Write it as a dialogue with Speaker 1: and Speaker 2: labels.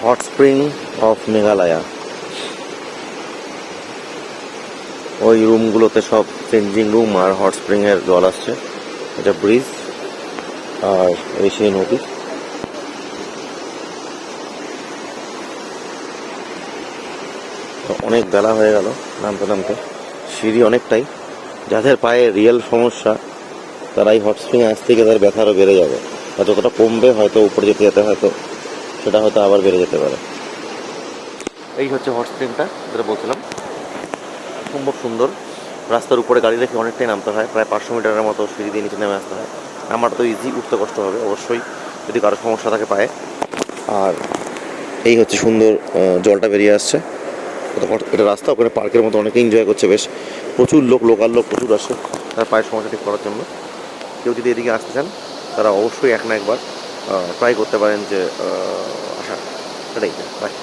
Speaker 1: Hot spring of Meghalaya. ওই রুমগুলোতে সব changing room আর hot spring এর জল আসছে। এটা ব্রিজ আর এই সেই নদী। অনেক বেলা হয়ে গেল নামতে নামতে, সিঁড়ি অনেকটাই। যাদের পায়ে রিয়েল সমস্যা তারা এই হট স্প্রিং আসতে গিয়ে তাদের ব্যথা আরও বেড়ে যাবে, আর যতটা কমবে হয়তো উপরে যেতে যেতে হয়তো সেটা হয়তো আবার বেড়ে যেতে পারে। এই হচ্ছে হট স্প্রিংটা যেটা বলছিলাম, সম্ভব সুন্দর। রাস্তার উপরে গাড়ি রেখে অনেকটাই নামতে হয়, প্রায় 500 মিটারের মতো সিঁড়ি দিয়ে নিচে নেমে আসতে হয়। আমার তো ইজি, উঠতে কষ্ট হবে অবশ্যই যদি কারো সমস্যা থাকে পায়ে। আর এই হচ্ছে সুন্দর জলটা বেরিয়ে আসছে। এটা রাস্তা, ওখানে পার্কের মতো অনেকে এনজয় করছে বেশ। প্রচুর লোক, লোকাল লোক প্রচুর আসে তার পায়ের সমস্যা ঠিক করার জন্য। কেউ যদি এদিকে আসতে চান তারা অবশ্যই এক না একবার ট্রাই করতে পারেন যে আসা। সেটাই, বাই।